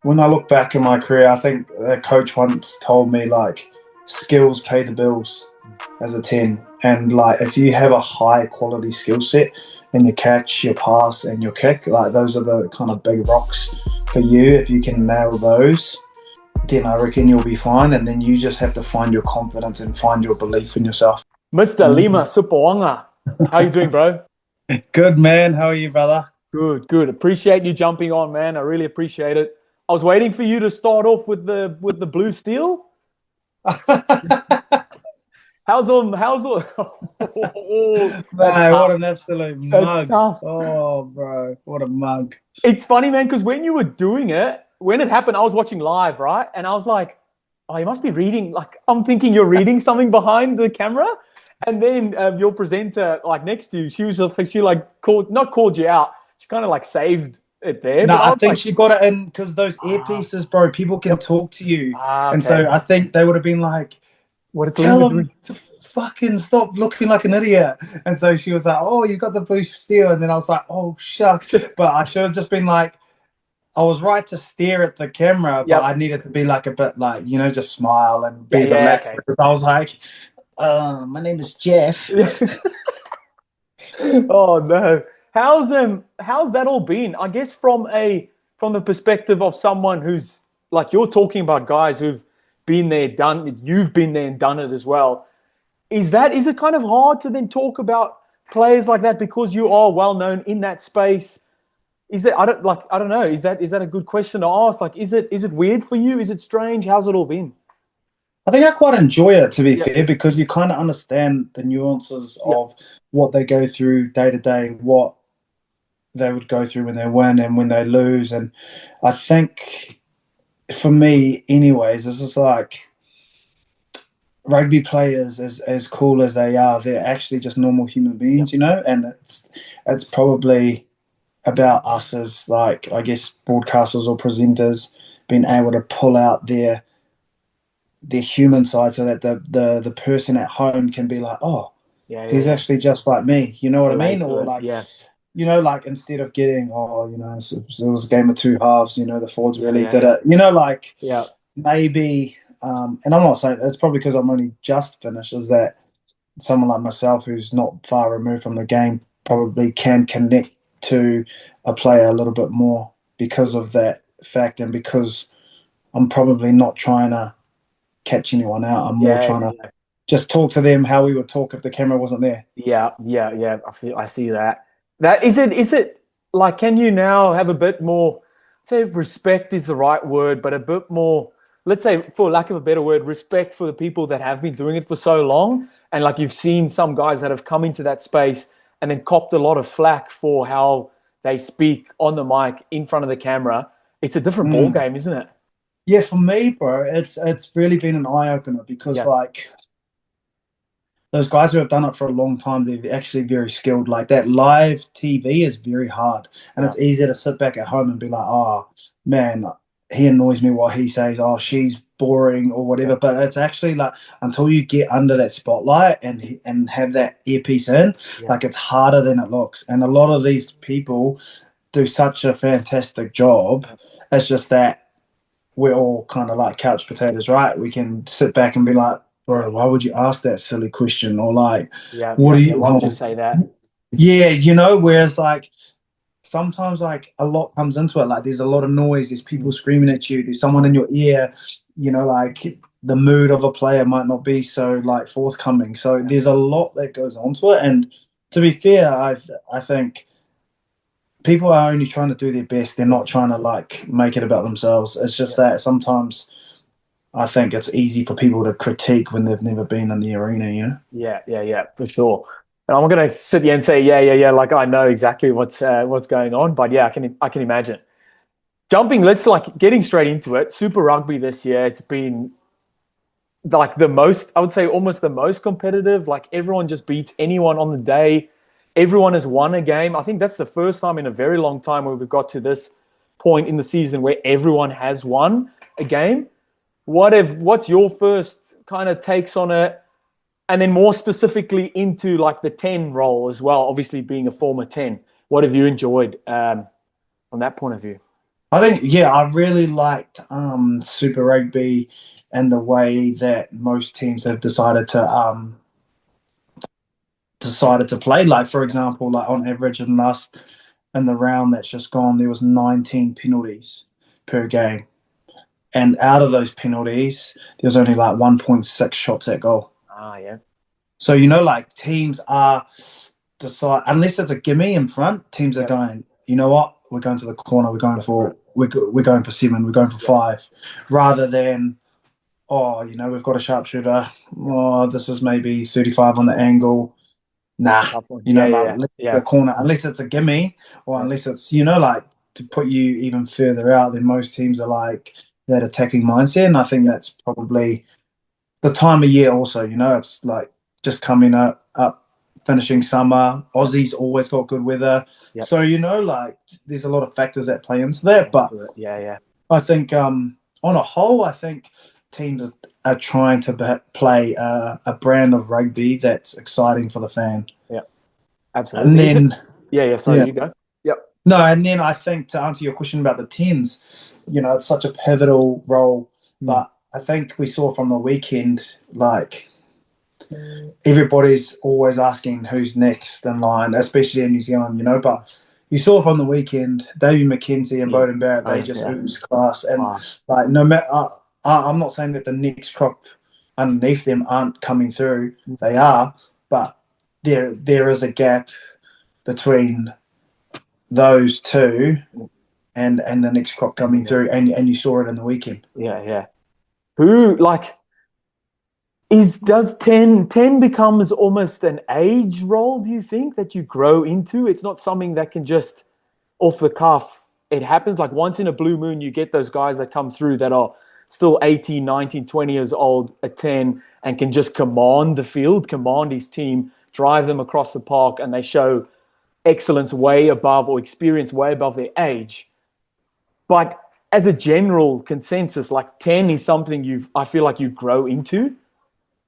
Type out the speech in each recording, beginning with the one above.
when I look back in my career, I think a coach once told me like skills pay the bills as a 10. And like if you have a high quality skill set in your catch, your pass, and your kick, like those are the kind of big rocks for you. If you can nail those, then I reckon you'll be fine. And then you just have to find your confidence and find your belief in yourself. Mr. Lima Sopoaga, how you doing, bro? Good, man. How are you, brother? Good, good. Appreciate you jumping on, man. I really appreciate it. I was waiting for you to start off with the blue steel. How's all? Oh, Man, what an absolute that's mug. tough. Oh, bro, what a mug. It's funny, man, because when you were doing it, when it happened, I was watching live, right? And I was like, oh, you must be reading. Like, I'm thinking you're reading something behind the camera. And then your presenter, like next to you, she was just like, she like not called you out. She kind of like saved it there. No, But I I was think like, she got it in because those earpieces, bro, people can talk to you. And okay. so I think they would have been like, What is tell Lima them doing? to fucking stop looking like an idiot. And so she was like, oh, you got the boost steel. And then I was like, oh, shucks. But I should have just been like, I was right to stare at the camera, but I Yep. needed to be like a bit like, just smile and Yeah, be yeah, relaxed okay. because I was like, my name is Jeff. Oh no. How's that all been? I guess from the perspective of someone who's like you're talking about guys who've been there, done it, you've been there and done it as well. Is it kind of hard to then talk about players like that because you are well known in that space? Is it I don't know, is that a good question to ask? Like is it weird for you? Is it strange? How's it all been? I think I quite enjoy it, to be Yeah, fair, because you kind of understand the nuances yeah, of what they go through day to day, what they would go through when they win and when they lose. And I think for me, anyways, this is like rugby players, as cool as they are, they're actually just normal human yeah, beings, and it's probably about us as like I guess broadcasters or presenters being able to pull out their human side so that the person at home can be like, oh, yeah, yeah, he's yeah. actually just like me. You know what I mean? Relate to Or it. like, Yeah, like instead of getting, it was a game of two halves, the Fords yeah, really yeah, did yeah. it. Like Yeah. maybe, and I'm not saying it's probably because I'm only just finished, is that someone like myself who's not far removed from the game probably can connect to a player a little bit more because of that fact and because I'm probably not trying to catch anyone out. I'm more Yeah, trying to just talk to them how we would talk if the camera wasn't there. yeah, yeah, yeah. I see that. That is it like can you now have a bit more say respect is the right word, but a bit more let's say for lack of a better word, respect for the people that have been doing it for so long. And like you've seen some guys that have come into that space and then copped a lot of flack for how they speak on the mic in front of the camera. It's a different ball Mm. game, isn't it? Yeah, for me, bro, it's really been an eye opener because Yeah. like those guys who have done it for a long time, they're actually very skilled. Like that live TV is very hard, and Yeah. it's easier to sit back at home and be like, "Oh man, he annoys me." What he says, "Oh, she's boring" or Yeah. whatever. But it's actually like until you get under that spotlight and have that earpiece in, Yeah. like it's harder than it looks. And a lot of these people do such a fantastic job. Yeah. It's just that we're all kind of like couch potatoes, right? We can sit back and be like, bro, why would you ask that silly question? Or like, Yeah. what Yeah. do Yeah. you Why would you want? say that? Yeah, whereas like sometimes like a lot comes into it. Like there's a lot of noise, there's people Mm. screaming at you, there's someone in your ear, like the mood of a player might not be so like forthcoming. So Yeah. there's a lot that goes onto it. And to be fair, I think people are only trying to do their best. They're not Yes. trying to like make it about themselves. It's just Yeah. that sometimes I think it's easy for people to critique when they've never been in the arena. Yeah, yeah, yeah, for sure. And I'm gonna sit here and say, yeah, yeah, yeah, like I know exactly what's going on, but yeah, I can imagine. Jumping, let's like getting straight into it. Super Rugby this year, it's been like the most, I would say almost the most competitive. Like everyone just beats anyone on the day. Everyone has won a game. I think that's the first time in a very long time where we've got to this point in the season where everyone has won a game. What's your first kind of takes on it? And then more specifically into like the 10 role as well, obviously being a former 10. What have you enjoyed from that point of view? I think, yeah, I really liked Super Rugby and the way that most teams have decided to play. Like, for example, like on average in the round that's just gone, there was 19 penalties per game. And out of those penalties, there was only like 1.6 shots at goal. Ah, yeah. So, like teams are decide unless it's a gimme in front, teams are going, you know what, we're going to the corner, we're going for 7, we're going for 5, rather than, oh, we've got a sharpshooter, oh, this is maybe 35 on the angle. Nah, Yeah, like the yeah, corner, unless it's a gimme or yeah. unless it's, like to put you even further out, then most teams are like that attacking mindset. And I think that's probably the time of year also, it's like just coming up finishing summer. Aussie's always got good weather. Yep. So, like there's a lot of factors that play into that. But yeah. I think on a whole, I think teams are trying to play a brand of rugby that's exciting for the fan. Yeah, absolutely. And then, Sorry, you go. Yep. No, and then I think to answer your question about the tens, it's such a pivotal role. But I think we saw from the weekend, like everybody's always asking who's next in line, especially in New Zealand, But you saw from the weekend, Davey McKenzie and Beauden Barrett, they just ooze class. And like no matter, I'm not saying that the next crop underneath them aren't coming through. They are, but there is a gap between those two and the next crop coming through, and you saw it in the weekend. Yeah. Who does 10 becomes almost an age role, do you think, that you grow into? It's not something that can just off the cuff. It happens like once in a blue moon, you get those guys that come through that are still 18, 19, 20 years old at 10 and can just command the field, command his team, drive them across the park, and they show excellence way above or experience way above their age. But as a general consensus, like 10 is something I feel like you grow into.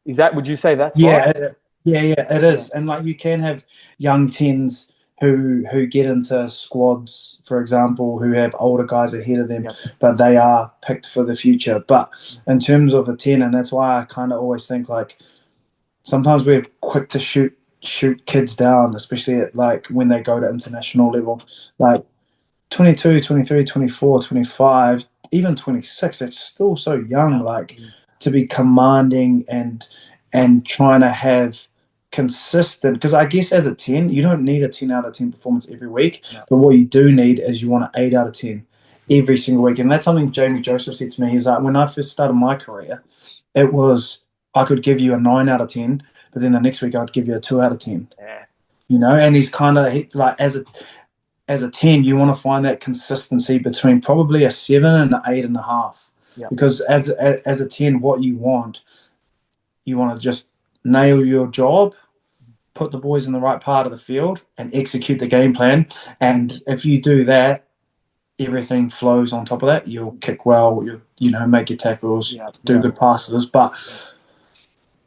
Would you say that's right? It is. And like you can have young tens who get into squads, for example, who have older guys ahead of them, but they are picked for the future. But in terms of a 10, and that's why I kind of always think like sometimes we're quick to shoot kids down, especially at like when they go to international level, like 22, 23, 24, 25, even 26, it's still so young, like to be commanding and trying to have consistent, because I guess as a 10, you don't need a 10 out of 10 performance every week, but what you do need is you want an 8 out of 10 every single week. And that's something Jamie Joseph said to me. He's like, when I first started my career, it was I could give you a 9 out of 10, but then the next week I'd give you a 2 out of 10. And he's kind of like, as a 10, you want to find that consistency between probably a 7 and an 8.5. Because as a 10, what you want to just nail your job, put the boys in the right part of the field, and execute the game plan. And if you do that, everything flows on top of that. You'll kick well, make your tackles, do good passes. But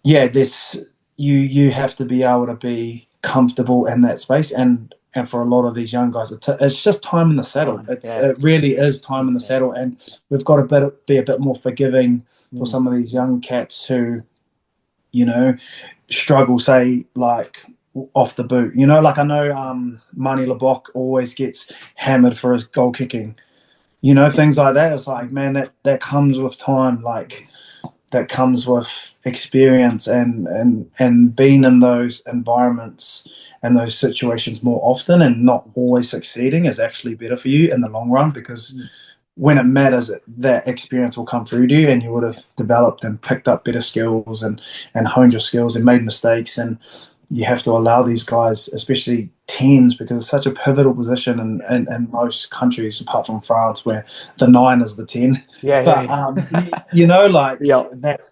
you have to be able to be comfortable in that space. And for a lot of these young guys, it's just time in the saddle. It really is time in the saddle. And we've got to be a bit more forgiving for some of these young cats who, struggle, say, like off the boot. Like I know Mani Lebok always gets hammered for his goal kicking. Things like that. It's like, man, that comes with time. Like that comes with experience and being in those environments and those situations more often and not always succeeding is actually better for you in the long run, because when it matters, that experience will come through to you and you would have developed and picked up better skills and honed your skills and made mistakes. And you have to allow these guys, especially 10s, because it's such a pivotal position in most countries apart from France where the 9 is the 10. That's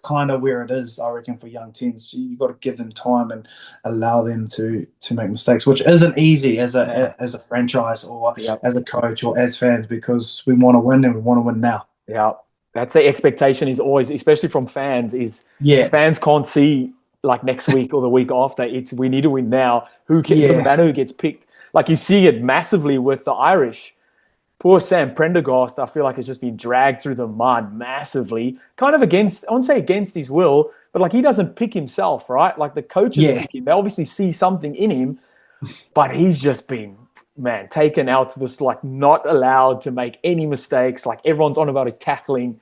kind of where it is, I reckon, for young 10s. You've got to give them time and allow them to make mistakes, which isn't easy as a franchise or as a coach or as fans, because we want to win and we want to win now. That's the expectation, is always, especially from fans, is fans can't see like next week or the week after. We need to win now. Doesn't matter who gets picked. Like you see it massively with the Irish. poor Sam Prendergast, I feel like has just been dragged through the mud massively, kind of against, I won't say against his will, but like he doesn't pick himself, right? Like the coaches Yeah, pick him. They obviously see something in him, but he's just been, man, taken out to this, like not allowed to make any mistakes. Like everyone's on about his tackling.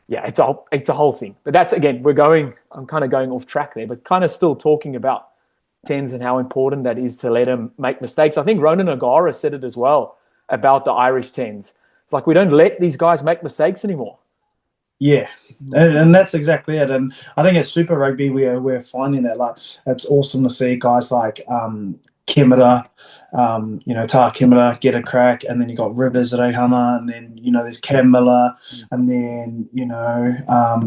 Yeah, it's a whole thing. But that's, again, I'm kind of going off track there, but kind of still talking about tens and how important that is to let him make mistakes. I think Ronan O'Gara said it as well about the Irish tens. It's like we don't let these guys make mistakes anymore. yeah, and that's exactly it. And I think at Super Rugby, we're finding that like it's awesome to see guys like Kimera, Taha Kimera get a crack, and then you got Rivers Rehana, and then there's Cam Miller, and then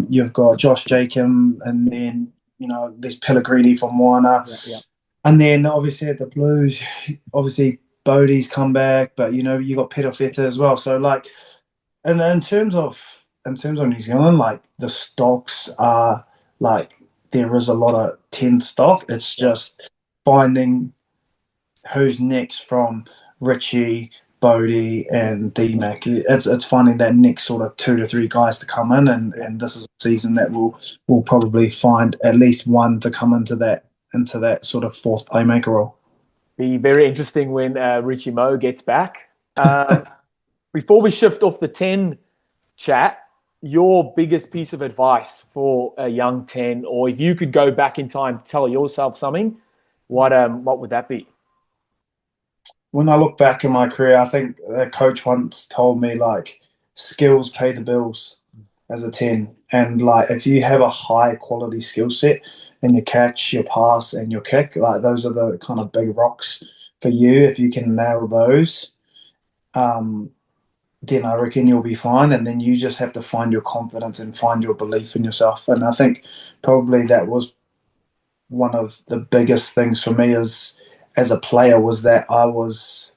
you've got Josh Jacob, and then there's Pellegrini from Moana, and then obviously at the Blues, obviously Bodie's come back, but you got Peter Feta as well. So like, and in terms of New Zealand, like the stocks are like there is a lot of 10 stock. It's just finding who's next from Richie, Bodie, and DMAC. It's finding that next sort of 2 to 3 guys to come in, and this is a season that we'll probably find at least one to come into that sort of fourth playmaker role. Be very interesting when Richie Moe gets back. Before we shift off the 10 chat, your biggest piece of advice for a young 10, or if you could go back in time, tell yourself something, what would that be? When I look back in my career, I think a coach once told me like skills pay the bills as a 10. And like if you have a high quality skill set in your catch, your pass, and your kick, like those are the kind of big rocks for you. If you can nail those, then I reckon you'll be fine. And then you just have to find your confidence and find your belief in yourself. And I think probably that was one of the biggest things for me as a player, was that I was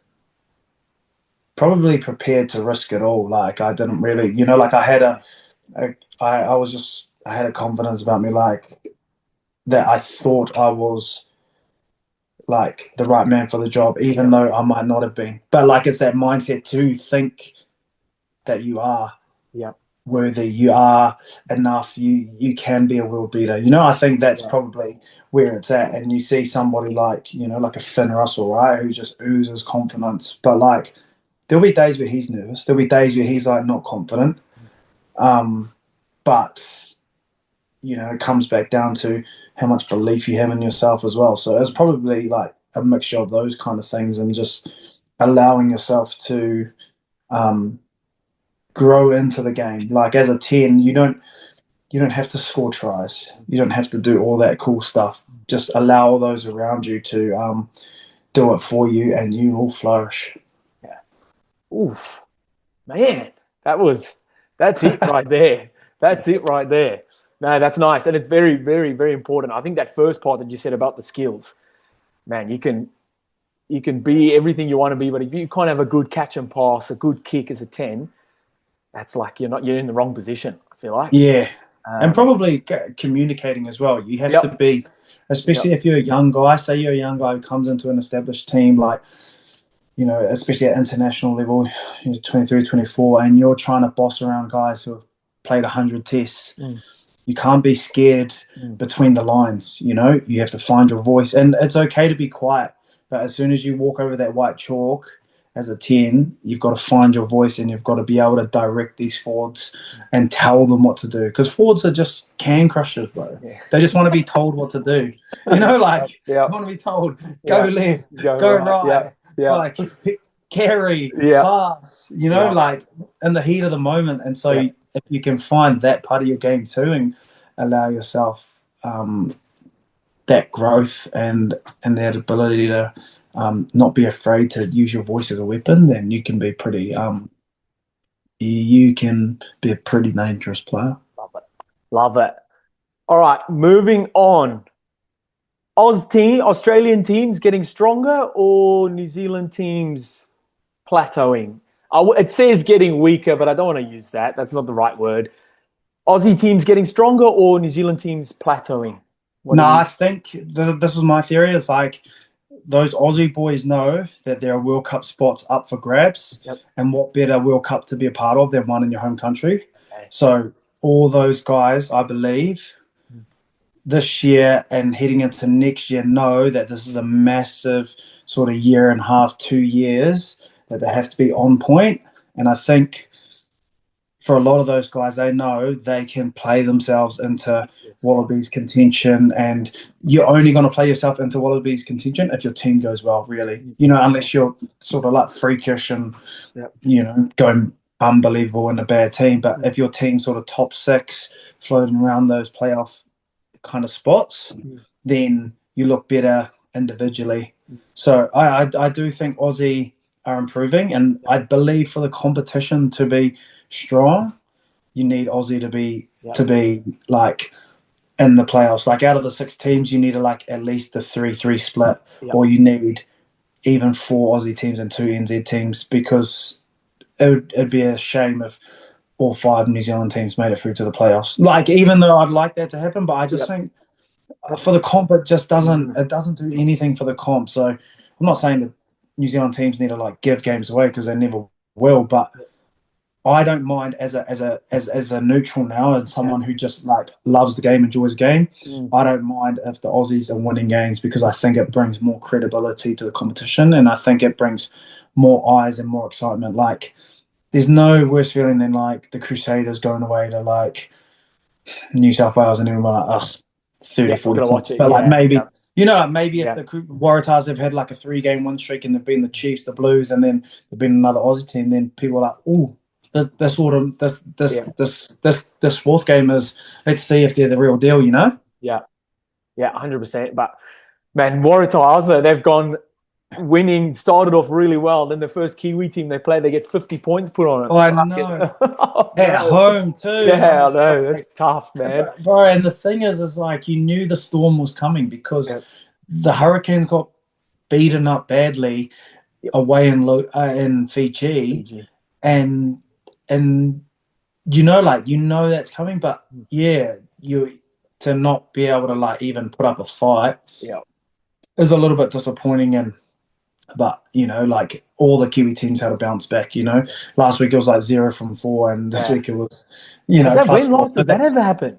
probably prepared to risk it all. Like I didn't really, like I had I had a confidence about me, like that I thought I was like the right man for the job, even though I might not have been. But like it's that mindset to think that you are worthy, you are enough, you can be a world beater. I think that's probably where it's at. And you see somebody like, like a Finn Russell, right, who just oozes confidence. But like there'll be days where he's nervous. There'll be days where he's like not confident. But it comes back down to how much belief you have in yourself as well. So it's probably like a mixture of those kind of things, and just allowing yourself to grow into the game. Like as a 10, you don't have to score tries. You don't have to do all that cool stuff. Just allow those around you to do it for you, and you will flourish. Yeah. Oof, man, that's it right there. That's it right there. No, that's nice. And it's very, very, very important. I think that first part that you said about the skills, man, you can be everything you want to be, but if you can't have a good catch and pass, a good kick as a 10, that's like you're in the wrong position, I feel like. Yeah. And probably communicating as well. You have to be, especially if you're a young guy, say you're a young guy who comes into an established team, like, especially at international level, 23, 24, and you're trying to boss around guys who have played 100 tests. You can't be scared between the lines. You have to find your voice, and it's okay to be quiet. But as soon as you walk over that white chalk as a 10, you've got to find your voice, and you've got to be able to direct these forwards and tell them what to do. Because forwards are just can crushers, bro. Yeah. They just want to be told what to do. They want to be told, go left, go right, like carry, pass, like in the heat of the moment. And so if you can find that part of your game too, and allow yourself that growth and that ability to not be afraid to use your voice as a weapon, then you can be pretty you can be a pretty dangerous player. Love it. All right, moving on. Australian teams getting stronger, or New Zealand teams plateauing? It says getting weaker, but I don't want to use that. That's not the right word. Aussie teams getting stronger, or New Zealand teams plateauing? I think this is my theory. It's like those Aussie boys know that there are World Cup spots up for grabs, Yep. and what better World Cup to be a part of than one in your home country. Okay. So all those guys, I believe, this year and heading into next year know that this is a massive sort of year and a half, 2 years that they have to be on point. And I think for a lot of those guys, they know they can play themselves into Wallabies contention, and you're only going to play yourself into Wallabies contention if your team goes well, really. Unless you're sort of like freakish and, going unbelievable in a bad team. But if your team's sort of top six floating around those playoff kind of spots, then you look better individually. So I do think Aussie are improving, and I believe for the competition to be strong, you need Aussie to be like in the playoffs. Like out of the 6 teams, you need at least the 3-3 split, or you need even 4 Aussie teams and 2 NZ teams, because it'd be a shame if all 5 New Zealand teams made it through to the playoffs. Like, even though I'd like that to happen, but I just think for the comp, it just doesn't do anything for the comp. So I'm not saying that New Zealand teams need to give games away, because they never will, but I don't mind as a neutral now, and someone who just loves the game, enjoys the game. I don't mind if the Aussies are winning games, because I think it brings more credibility to the competition, and I think it brings more eyes and more excitement. There's no worse feeling than the Crusaders going away to New South Wales, and everyone 30, 40 points. But maybe if the Waratahs have had a 3-game win streak, and they've been the Chiefs, the Blues, and then they've been another Aussie team, then people are oh, this 4th game is, let's see if they're the real deal, Yeah, 100%. But man, Waratahs, they've gone winning, started off really well. Then the first Kiwi team they play, they get 50 points put on it. Oh, I know. At home too. Yeah, I know. It's tough, man. Bro, and the thing is you knew the storm was coming, because the Hurricanes got beaten up badly away in Fiji. And that's coming, but you to not be able to even put up a fight is a little bit disappointing. But all the Kiwi teams had to bounce back. Last week it was 0 from 4, and this week it was When last does that ever happen?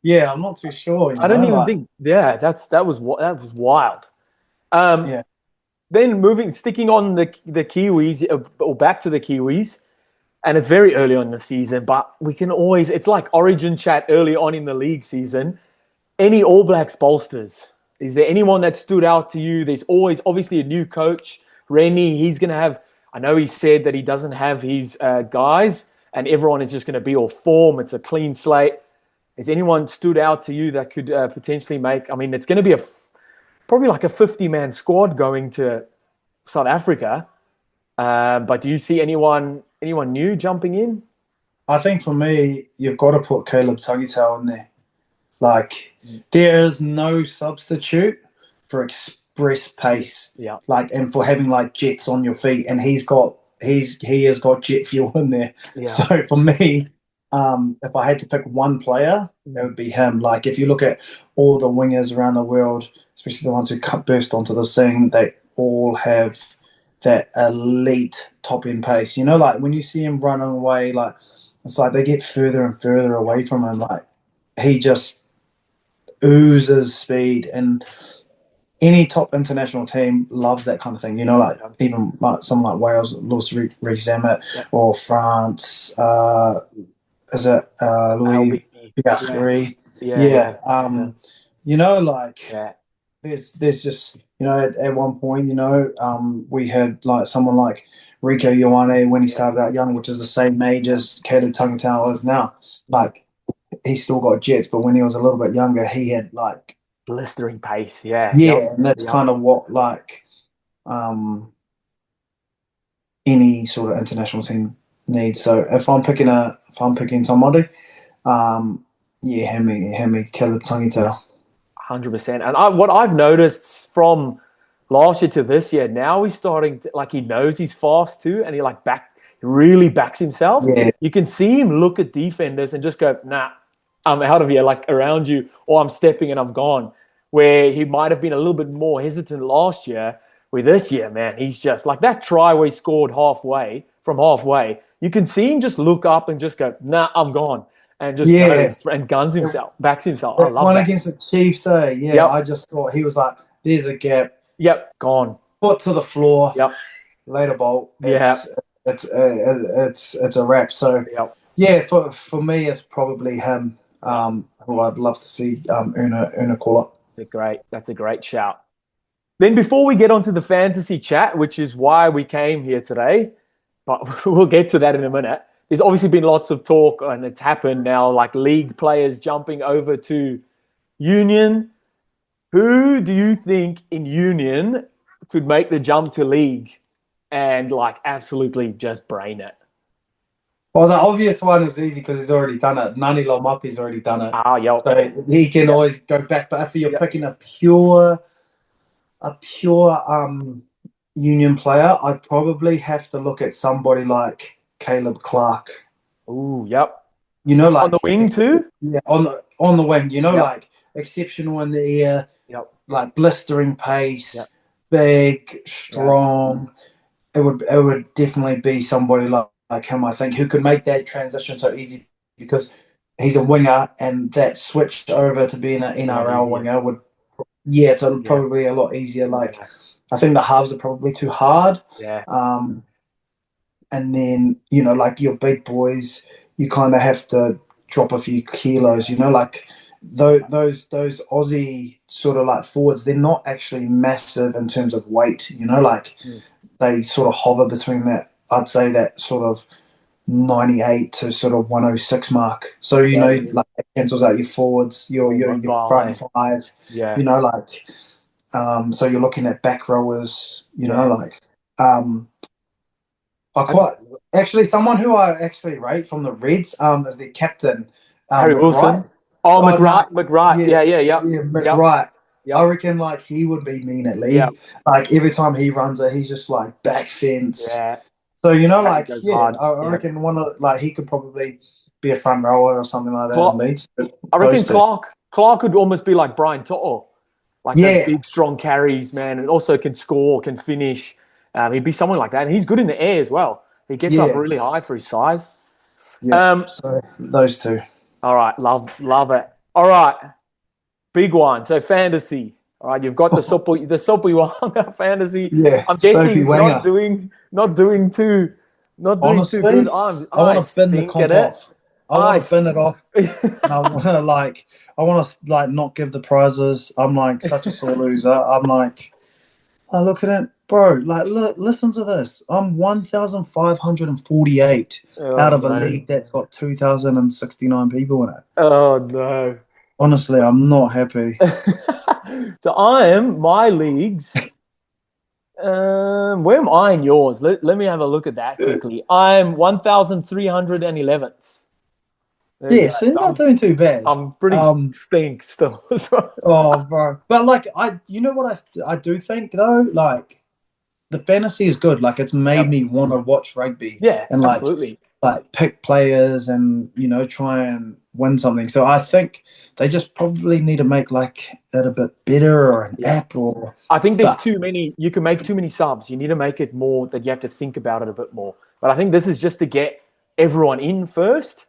Yeah, I'm not too sure. I don't even think. Yeah, that was wild. Then sticking on the Kiwis, or back to the Kiwis, and it's very early on in the season, but we can always, it's like Origin chat early on in the league season. Any All Blacks bolsters? Is there anyone that stood out to you? There's always, obviously, a new coach, Rennie. He's going to have, I know he said that he doesn't have his guys, and everyone is just going to be all form. It's a clean slate. Has anyone stood out to you that could potentially make, it's going to be probably a 50-man squad going to South Africa. But do you see anyone new jumping in? I think for me, you've got to put Caleb Tangitau in there. There is no substitute for express pace. Yeah. And for having jets on your feet, and he has got jet fuel in there. Yeah. So for me, if I had to pick one player, it would be him. If you look at all the wingers around the world, especially the ones who burst onto the scene, they all have that elite top end pace. When you see him running away, it's they get further and further away from him. He just oozes speed, and any top international team loves that kind of thing. Even someone like Wales, Lewis Rees-Zammit, or France. Is it Louis Piastri? There's just at one point we had someone like Rico Ioane when he started out young, which is the same age as Caleb Tangitau is now. He's still got jets, but when he was a little bit younger, he had blistering pace. Yeah, and that's kind of what any sort of international team needs. So if I'm picking somebody, hand me Caleb Tangitau. 100%. And what I've noticed from last year to this year, now he's starting to, he knows he's fast too, and he really backs himself. Yeah. You can see him look at defenders and just go, nah, I'm out of here, around you, or I'm stepping and I'm gone. where he might have been a little bit more hesitant last year. With this year, man, he's just like that try where he scored from halfway. You can see him just look up and just go, nah, I'm gone. And just Yeah. goes and guns himself, backs himself. I That love one that. against the Chiefs, yeah, Yep. I just thought he was like, there's a gap, Yep. Gone. foot to the floor, Yep. later bolt. Yeah. It's a wrap. So Yep. yeah, for me, it's probably him. Who I'd love to see earn a call up. That's a great shout. Then before we get onto the fantasy chat, which is why we came here today, but we'll get to that in a minute. There's obviously been lots of talk, and it's happened now, like league players jumping over to Union. Who do you think in Union could make the jump to league and like absolutely just brain it? Well, the obvious one is easy because he's already done it. Nani Lomapi's already done it, Yep. so he can always go back. But if you're picking a pure Union player, I'd probably have to look at somebody like Caleb Clark. Ooh, yep. You know, like on the wing too. Yeah, on the wing. You know, Yep. like exceptional in the air. Yep. Like blistering pace, Yep. big, strong. It would definitely be somebody like him, I think, who could make that transition so easy because he's a winger, and that switch over to being an NRL winger would, it's probably a lot easier. Like, I think the halves are probably too hard. Yeah. And then, you know, like your big boys, you kind of have to drop a few kilos, you know, like those Aussie sort of like forwards, they're not actually massive in terms of weight, you know, like they sort of hover between that, I'd say that sort of 98 to sort of 106 mark. So, you know, like it cancels out your forwards, your front five, you know, like, so you're looking at back rowers, you know, like, someone who I actually rate from the Reds as their captain, Harry Wilson. Oh, McWright. Yeah. McWright. Yep. I reckon like he would be mean at league. Yep. Like every time he runs it, he's just like back fence. Yeah. So you know, like I reckon he could probably be a front rower or something like that in league. So I reckon Clark could almost be like Brian To'o, like those big strong carries, man, and also can score, can finish. He'd be someone like that, and he's good in the air as well. He gets up really high for his size. Yeah. So those two. All right, love it. All right, big one. So fantasy. All right, you've got the Sopoaga fantasy. Yeah, I'm guessing not doing too Honestly, too good. I want to bin the comp off. I want to bin it off. And I want to not give the prizes. I'm like such a sore loser. I'm like, I look at it, bro. Like, look, listen to this. I'm 1,548 out of a league that's got 2,069 people in it. Oh no! Honestly, I'm not happy. So my leagues. Where am I in yours? Let me have a look at that quickly. I'm 1,311th. Yeah, so you're not doing too bad. I'm pretty stink still. Oh, bro. But you know what I do think though? Like, the fantasy is good. Like, it's made me want to watch rugby. Yeah, and absolutely. Like pick players and, you know, try and win something. So I think they just probably need to make like it a bit better or an app or. I think there's too many. You can make too many subs. You need to make it more that you have to think about it a bit more. But I think this is just to get everyone in first.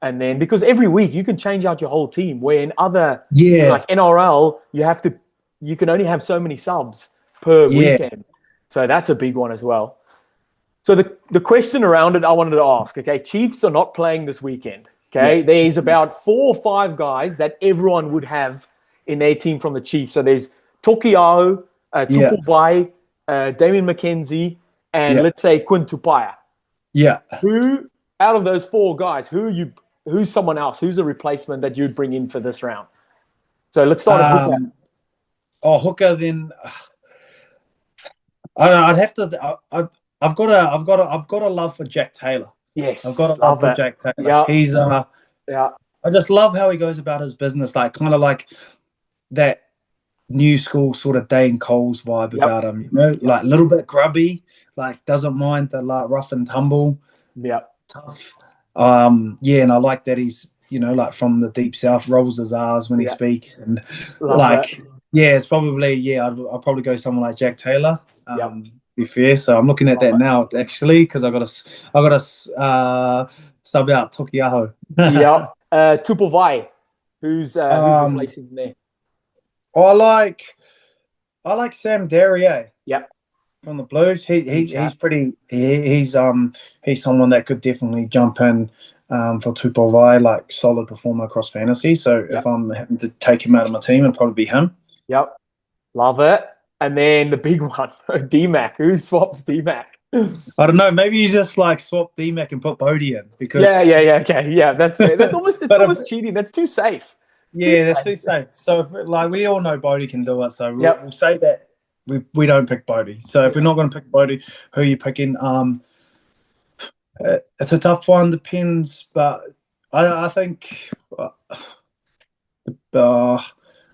And then, because every week you can change out your whole team, where in other, like NRL, you can only have so many subs per weekend. So that's a big one as well. So the question around it I wanted to ask, okay, Chiefs are not playing this weekend, okay? Yeah. There's about 4 or 5 guys that everyone would have in their team from the Chiefs. So there's Tokiao, Tupubai, Damien McKenzie, and let's say Quinn Tupaya. Yeah. Who, out of those 4 guys, who's someone else? Who's a replacement that you'd bring in for this round? So let's start with Hooker. Hooker, then I don't know. I'd have to. I've got a love for Jack Taylor. Yes, I've got a love for Jack Taylor. Yeah, he's I just love how he goes about his business, like kind of like that new school sort of Dane Coles vibe about him. You know, like a little bit grubby, like doesn't mind the like rough and tumble. Yeah, tough. And I like that he's, you know, like from the deep south, rolls his R's when he speaks, and love that. Yeah, it's probably I'll probably go someone like Jack Taylor. Yep. To be fair, so I'm looking at that now actually because I got to sub out Tokiaho. Yep. Tupuvai, who's um, replacing him there? I like I like Sam Derrier Yep. from the Blues. Good chat. He's pretty. He's someone that could definitely jump in for Tupovai, like solid performer across fantasy. So if Yep. I'm having to take him out of my team, it'd probably be him. Yep. Love it. And then the big one, DMAC. Who swaps DMAC? I don't know. Maybe you just like swap DMAC and put Bodie in because Yeah. Okay. Yeah, that's fair. That's almost it's but almost cheating. That's too safe. It's too yeah, that's safe. too safe. So like we all know Bodie can do it. So Yep. we'll say that we don't pick Bodie. So if we're not going to pick Bodie, who are you picking? It's a tough one. Depends, but I think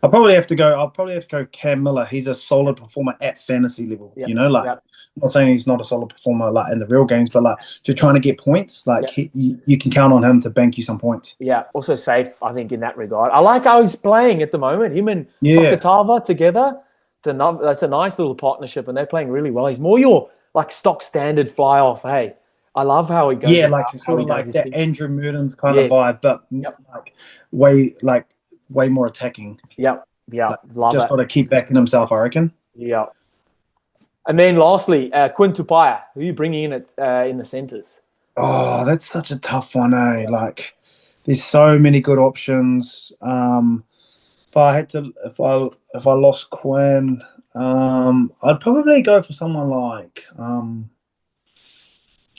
I'll probably have to go. I'll probably have to go Cam Miller. He's a solid performer at fantasy level. Yep. You know, like Yep. I'm not saying he's not a solid performer like in the real games, but like if you're trying to get points, like Yep. you can count on him to bank you some points. Yeah, also safe, I think, in that regard. I like how he's playing at the moment. Him and Yeah, Fakatava together. That's a nice little partnership, and they're playing really well. He's more your like stock standard fly off. Hey, I love how he goes. yeah, about like how sort he of does like his that thing. Andrew Murdens kind of Yes. vibe, but Yep. like way more attacking. Yep. Like, Love just it. got to keep backing himself, I reckon. Yep. And then lastly, Quinn Tupaia. Who are you bringing in in the centres? Oh, that's such a tough one, eh? Like, there's so many good options. If I lost Quinn, I'd probably go for someone like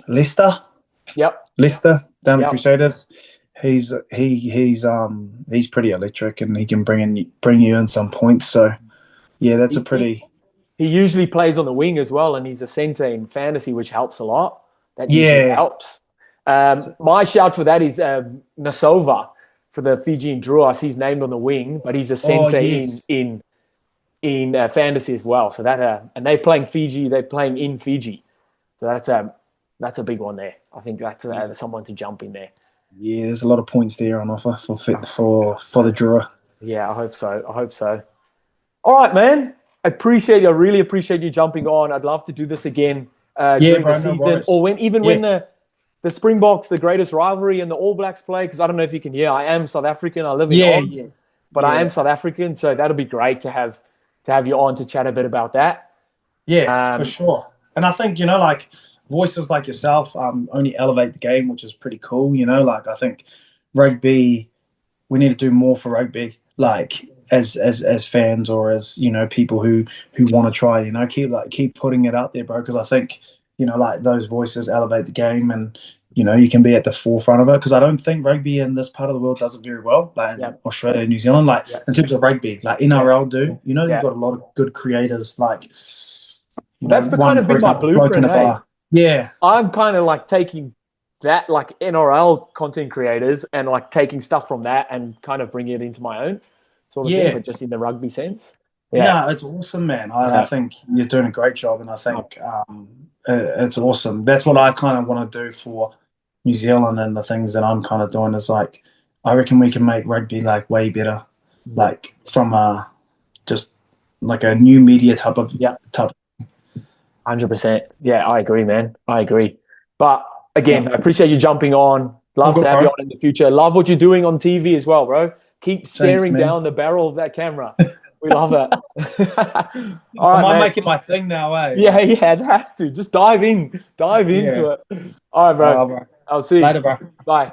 Leicester. Yep. Leicester down the Yep. Crusaders. He's pretty electric and he can bring you in some points. So yeah, that's a pretty He usually plays on the wing as well, and he's a centre in fantasy, which helps a lot. That usually yeah. helps. My shout for that is Nasova for the Fijian Druas. He's named on the wing, but he's a centre Yes. in fantasy as well. So that and they're playing Fiji. They're playing in Fiji. So that's a big one there. I think that's someone to jump in there. Yeah, there's a lot of points there on offer for the drawer. Yeah, I hope so. All right, man. I really appreciate you jumping on. I'd love to do this again during the season, or when the Springboks, the greatest rivalry, and the All Blacks play. Because I don't know if you can hear, I am South African. I live in Oz, but I am South African, so that'll be great to have you on to chat a bit about that. Yeah, for sure. And I think like voices like yourself only elevate the game, which is pretty cool. Like I think rugby, we need to do more for rugby. Like as fans or as people who want to try, keep putting it out there, bro, because I think like those voices elevate the game and you can be at the forefront of it, because I don't think rugby in this part of the world does it very well, like in Australia and New Zealand, like in terms of rugby, like NRL do. You've got a lot of good creators, like that's kind of been my blueprint. Yeah, I'm kind of like taking that, like NRL content creators, and like taking stuff from that and kind of bringing it into my own sort of thing, but just in the rugby sense. Yeah, it's awesome, man. I think you're doing a great job, and I think it's awesome. That's what I kind of want to do for New Zealand, and the things that I'm kind of doing is like, I reckon we can make rugby like way better, like from just like a new media type. 100%. Yeah, I agree, man. I agree. But again, I appreciate you jumping on. Love to have you on in the future. Love what you're doing on TV as well, bro. Keep staring down the barrel of that camera. We love it. All right, I'm making my thing now, eh? Yeah, it has to. Just dive into it. All right, bro. I'll see you later, bro. Bye.